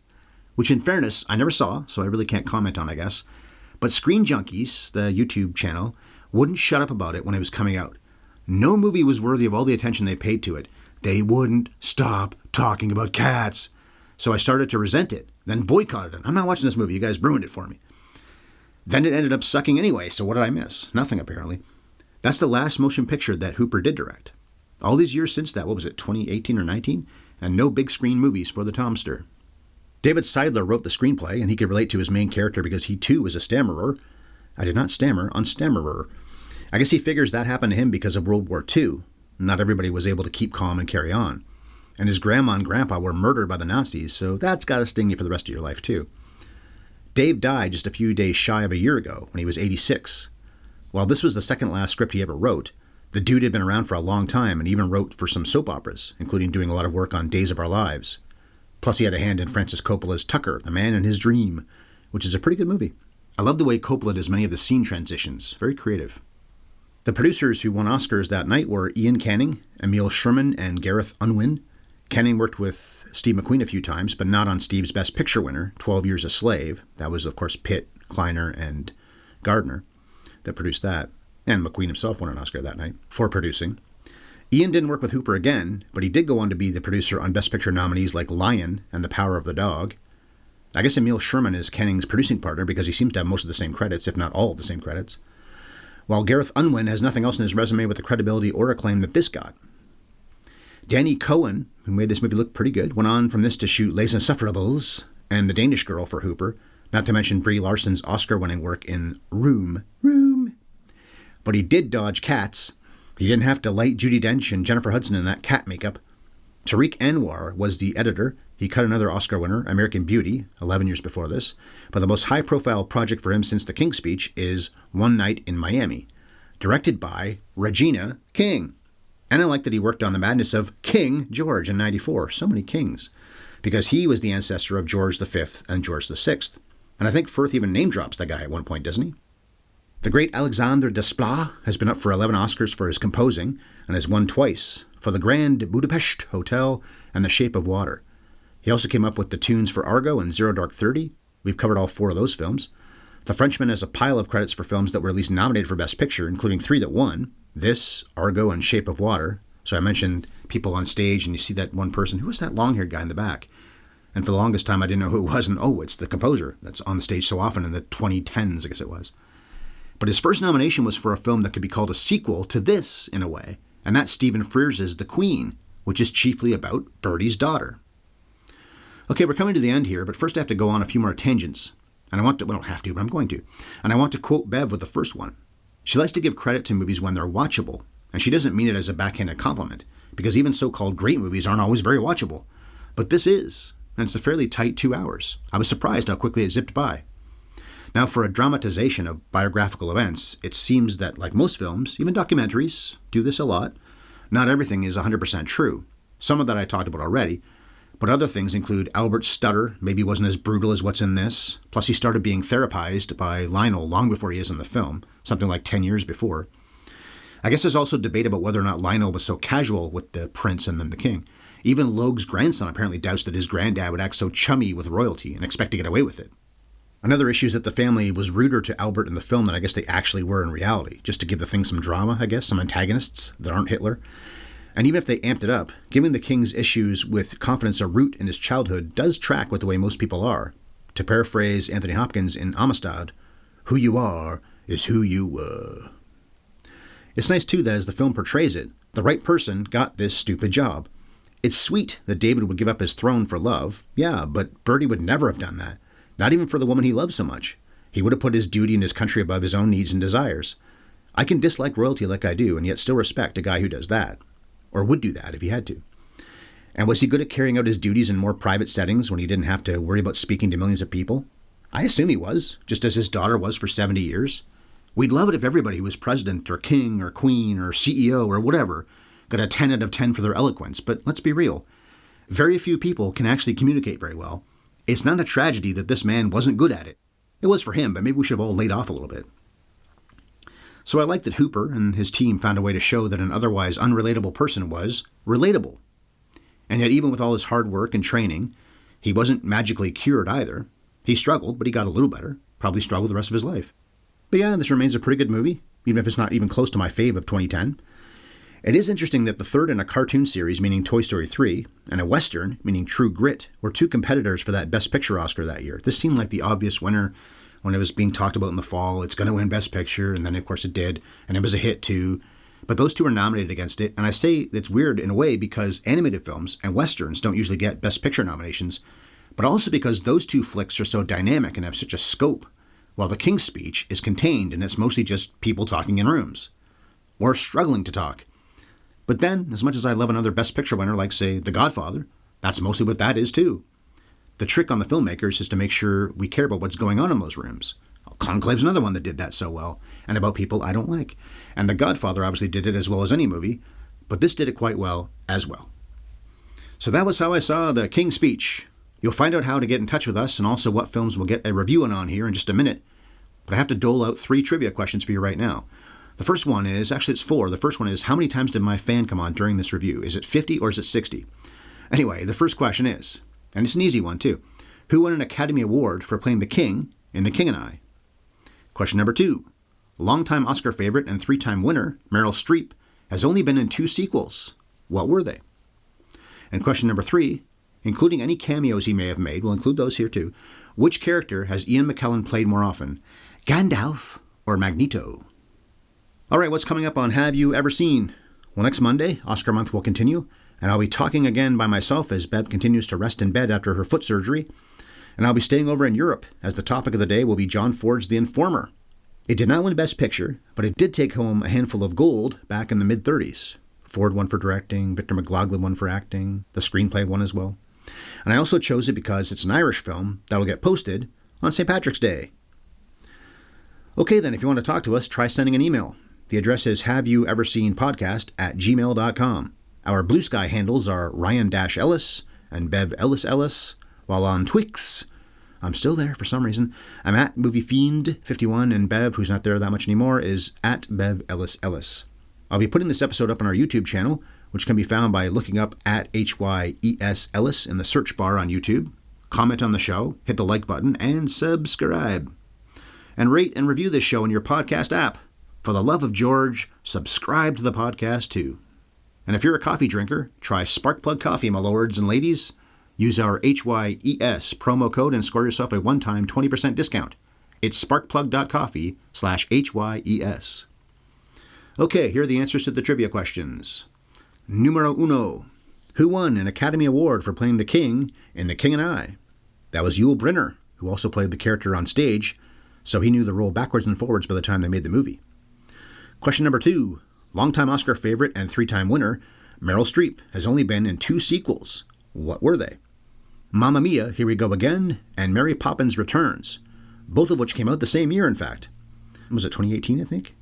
which in fairness, I never saw, so I really can't comment on, I guess. But Screen Junkies, the YouTube channel, wouldn't shut up about it when it was coming out. No movie was worthy of all the attention they paid to it. They wouldn't stop talking about Cats. So I started to resent it, then boycotted it. I'm not watching this movie. You guys ruined it for me. Then it ended up sucking anyway, so what did I miss? Nothing, apparently. That's the last motion picture that Hooper did direct. All these years since that, what was it, 2018 or 19? And no big screen movies for the Tomster. David Seidler wrote the screenplay, and he could relate to his main character because he too was a stammerer. I did not stammer on stammerer. I guess he figures that happened to him because of World War II. Not everybody was able to keep calm and carry on. And his grandma and grandpa were murdered by the Nazis, so that's got to sting you for the rest of your life too. Dave died just a few days shy of a year ago when he was 86. While this was the second last script he ever wrote, the dude had been around for a long time and even wrote for some soap operas, including doing a lot of work on Days of Our Lives. Plus he had a hand in Francis Coppola's Tucker, The Man in His Dream, which is a pretty good movie. I love the way Coppola does many of the scene transitions. Very creative. The producers who won Oscars that night were Ian Canning, Emil Sherman, and Gareth Unwin. Canning worked with Steve McQueen a few times, but not on Steve's Best Picture winner, 12 Years a Slave. That was, of course, Pitt, Kleiner, and Gardner that produced that. And McQueen himself won an Oscar that night for producing. Ian didn't work with Hooper again, but he did go on to be the producer on Best Picture nominees like Lion and The Power of the Dog. I guess Emil Sherman is Kenning's producing partner because he seems to have most of the same credits, if not all of the same credits. While Gareth Unwin has nothing else in his resume with the credibility or acclaim that this got. Danny Cohen, who made this movie look pretty good, went on from this to shoot Les Insufferables and The Danish Girl for Hooper, not to mention Brie Larson's Oscar-winning work in Room. But he did dodge Cats. He didn't have to light Judi Dench and Jennifer Hudson in that cat makeup. Tariq Anwar was the editor. He cut another Oscar winner, American Beauty, 11 years before this. But the most high-profile project for him since The King's Speech is One Night in Miami, directed by Regina King. And I like that he worked on the madness of King George in '94. So many kings. Because he was the ancestor of George V and George VI. And I think Firth even name drops that guy at one point, doesn't he? The great Alexander Desplat has been up for 11 Oscars for his composing and has won twice for The Grand Budapest Hotel and The Shape of Water. He also came up with the tunes for Argo and Zero Dark 30. We've covered all 4 of those films. The Frenchman has a pile of credits for films that were at least nominated for Best Picture, including 3 that won. This, Argo, and Shape of Water. So I mentioned people on stage, and you see that one person. Who was that long-haired guy in the back? And for the longest time, I didn't know who it was. And it's the composer that's on the stage so often in the 2010s, I guess it was. But his first nomination was for a film that could be called a sequel to this, in a way. And that's Stephen Frears' The Queen, which is chiefly about Bertie's daughter. Okay, we're coming to the end here, but first I have to go on a few more tangents. And I don't have to, but I'm going to. And I want to quote Bev with the first one. She likes to give credit to movies when they're watchable, and she doesn't mean it as a backhanded compliment, because even so-called great movies aren't always very watchable. But this is, and it's a fairly tight 2 hours. I was surprised how quickly it zipped by. Now, for a dramatization of biographical events, it seems that, like most films, even documentaries do this a lot. Not everything is 100% true. Some of that I talked about already, but other things include Albert's stutter maybe wasn't as brutal as what's in this. Plus, he started being therapized by Lionel long before he is in the film, something like 10 years before. I guess there's also debate about whether or not Lionel was so casual with the prince and then the king. Even Logue's grandson apparently doubts that his granddad would act so chummy with royalty and expect to get away with it. Another issue is that the family was ruder to Albert in the film than I guess they actually were in reality, just to give the thing some drama, I guess, some antagonists that aren't Hitler. And even if they amped it up, giving the king's issues with confidence a root in his childhood does track with the way most people are. To paraphrase Anthony Hopkins in Amistad, who you are is who you were. It's nice, too, that as the film portrays it, the right person got this stupid job. It's sweet that David would give up his throne for love, yeah, but Bertie would never have done that. Not even for the woman he loved so much. He would have put his duty and his country above his own needs and desires. I can dislike royalty like I do, and yet still respect a guy who does that. Or would do that if he had to. And was he good at carrying out his duties in more private settings when he didn't have to worry about speaking to millions of people? I assume he was, just as his daughter was for 70 years. We'd love it if everybody who was president or king or queen or CEO or whatever got a 10 out of 10 for their eloquence, but let's be real. Very few people can actually communicate very well. It's not a tragedy that this man wasn't good at it. It was for him, but maybe we should have all laid off a little bit. So I like that Hooper and his team found a way to show that an otherwise unrelatable person was relatable. And yet even with all his hard work and training, he wasn't magically cured either. He struggled, but he got a little better. Probably struggled the rest of his life. But yeah, this remains a pretty good movie, even if it's not even close to my fave of 2010. It is interesting that the third in a cartoon series, meaning Toy Story 3, and a Western, meaning True Grit, were 2 competitors for that Best Picture Oscar that year. This seemed like the obvious winner when it was being talked about in the fall. It's going to win Best Picture, and then of course it did, and it was a hit too. But those 2 were nominated against it, and I say it's weird in a way because animated films and Westerns don't usually get Best Picture nominations, but also because those 2 flicks are so dynamic and have such a scope, while The King's Speech is contained and it's mostly just people talking in rooms. Or struggling to talk. But then, as much as I love another Best Picture winner like, say, The Godfather, that's mostly what that is too. The trick on the filmmakers is to make sure we care about what's going on in those rooms. Conclave's another one that did that so well, and about people I don't like. And The Godfather obviously did it as well as any movie, but this did it quite well as well. So that was how I saw The King's Speech. You'll find out how to get in touch with us and also what films we'll get a review on here in just a minute. But I have to dole out 3 trivia questions for you right now. The first one is, actually it's 4. The first one is, how many times did my fan come on during this review? Is it 50 or is it 60? Anyway, the first question is, and it's an easy one too, who won an Academy Award for playing the King in The King and I? Question number 2. Longtime Oscar favorite and 3-time winner, Meryl Streep, has only been in 2 sequels. What were they? And question number 3, including any cameos he may have made, we'll include those here too, which character has Ian McKellen played more often, Gandalf or Magneto? All right, what's coming up on Have You Ever Seen? Well, next Monday, Oscar month will continue, and I'll be talking again by myself as Bev continues to rest in bed after her foot surgery, and I'll be staying over in Europe as the topic of the day will be John Ford's The Informer. It did not win Best Picture, but it did take home a handful of gold back in the mid-30s. Ford won for directing, Victor McLaglen won for acting, the screenplay won as well. And I also chose it because it's an Irish film that will get posted on St. Patrick's Day. Okay then, if you want to talk to us, try sending an email. The address is haveyoueverseenpodcast@gmail.com. Our Blue Sky handles are Ryan-Ellis and Bev Ellis, while on Twix, I'm still there for some reason, I'm at MovieFiend51, and Bev, who's not there that much anymore, is at Bev Ellis. I'll be putting this episode up on our YouTube channel, which can be found by looking up at HYES Ellis in the search bar on YouTube. Comment on the show, hit the like button, and subscribe. And rate and review this show in your podcast app. For the love of George, subscribe to the podcast too. And if you're a coffee drinker, try Sparkplug Coffee, my lords and ladies. Use our HYES promo code and score yourself a one-time 20% discount. It's sparkplug.coffee/HYES. Okay, here are the answers to the trivia questions. Numero 1. Who won an Academy Award for playing the King in The King and I? That was Yul Brynner, who also played the character on stage, so he knew the role backwards and forwards by the time they made the movie. Question number 2. Longtime Oscar favorite and 3-time winner, Meryl Streep, has only been in 2 sequels. What were they? Mamma Mia, Here We Go Again, and Mary Poppins Returns, both of which came out the same year, in fact. Was it 2018, I think?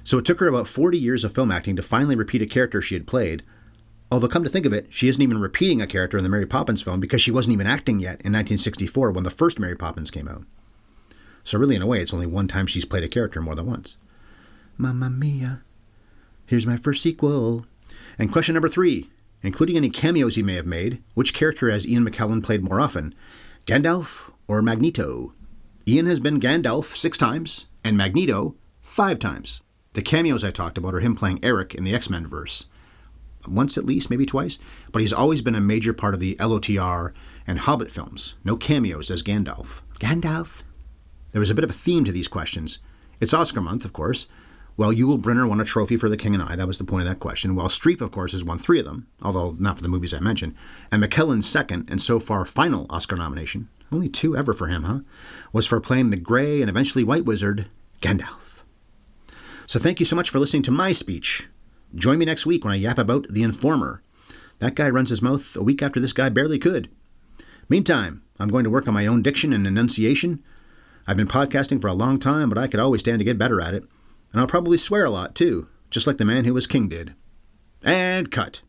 So it took her about 40 years of film acting to finally repeat a character she had played. Although, come to think of it, she isn't even repeating a character in the Mary Poppins film because she wasn't even acting yet in 1964 when the first Mary Poppins came out. So really, in a way, it's only one time she's played a character more than once. Mamma Mia, here's my first sequel. And question number 3, including any cameos he may have made, which character has Ian McKellen played more often, Gandalf or Magneto? Ian has been Gandalf 6 times, and Magneto 5 times. The cameos I talked about are him playing Eric in the X-Men verse. Once at least, maybe twice, but he's always been a major part of the LOTR and Hobbit films. No cameos as Gandalf. Gandalf? There was a bit of a theme to these questions. It's Oscar month, of course. Well, Yul Brynner won a trophy for The King and I. That was the point of that question. While Streep, of course, has won 3 of them, although not for the movies I mentioned. And McKellen's second and so far final Oscar nomination, only 2 ever for him, huh? Was for playing the gray and eventually white wizard, Gandalf. So thank you so much for listening to my speech. Join me next week when I yap about The Informer. That guy runs his mouth a week after this guy barely could. Meantime, I'm going to work on my own diction and enunciation. I've been podcasting for a long time, but I could always stand to get better at it. And I'll probably swear a lot, too, just like the man who was king did. And cut.